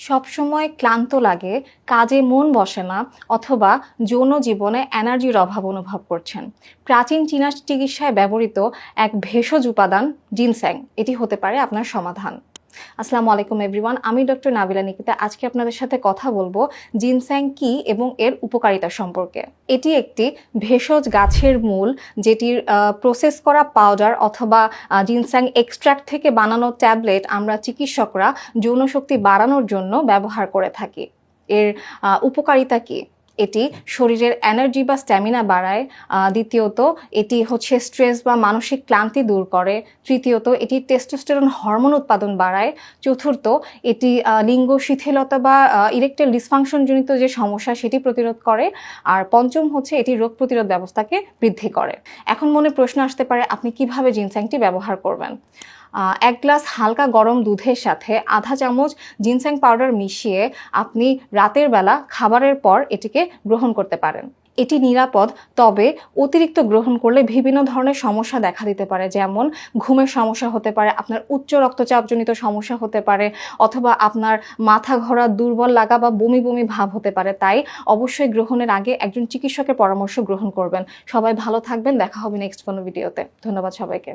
সবসময় ক্লান্ত লাগে, কাজে মন বসে না অথবা যৌন জীবনে এনার্জির অভাব অনুভব করছেন। প্রাচীন চীনা চিকিৎসায় ব্যবহৃত এক ভেষজ উপাদান জিনস্যাং এটি হতে পারে আপনার সমাধান। আসসালামু আলাইকুম এভরিওয়ান, আমি ডক্টর নাবিলা নিকিতা। আজকে আপনাদের সাথে কথা বলবো জিনস্যাং কি এবং এর উপকারিতা সম্পর্কে। এটি একটি ভেষজ গাছের মূল, যেটির প্রসেস করা পাউডার অথবা জিনস্যাং এক্সট্র্যাক্ট থেকে বানানো ট্যাবলেট আমরা চিকিৎসকরা যৌন শক্তি বাড়ানোর জন্য ব্যবহার করে থাকি। এর উপকারিতা কি? এটি শরীরের এনার্জি বা স্ট্যামিনা বাড়ায়। দ্বিতীয়ত, এটি স্ট্রেস বা মানসিক ক্লান্তি দূর করে। তৃতীয়ত, এটি টেস্টোস্টেরন হরমোন উৎপাদন বাড়ায়। চতুর্থ, এটি লিঙ্গ শিথিলতা বা ইরেকটাইল ডিসফাংশনজনিত যে সমস্যা সেটি প্রতিরোধ করে। আর পঞ্চম এটি রোগ প্রতিরোধ ব্যবস্থাকে বৃদ্ধি করে। এখন মনে প্রশ্ন আসতে পারে, আপনি কিভাবে জিনস্যাংটি ব্যবহার করবেন? এক গ্লাস হালকা গরম দুধের সাথে আধা চামচ জিনস্যাং পাউডার মিশিয়ে আপনি রাতের বেলা খাবারের পর এটিকে গ্রহণ করতে পারেন। এটি নিরাপদ, তবে অতিরিক্ত গ্রহণ করলে বিভিন্ন ধরনের সমস্যা দেখা দিতে পারে, যেমন ঘুমের সমস্যা হতে পারে, আপনার উচ্চ রক্তচাপজনিত সমস্যা হতে পারে, অথবা আপনার মাথা ঘোরা, দুর্বল লাগা বা বমি বমি ভাব হতে পারে। তাই অবশ্যই গ্রহণের আগে একজন চিকিৎসকের পরামর্শ গ্রহণ করবেন। সবাই ভালো থাকবেন, দেখা হবে নেক্সট কোনো ভিডিওতে। ধন্যবাদ সবাইকে।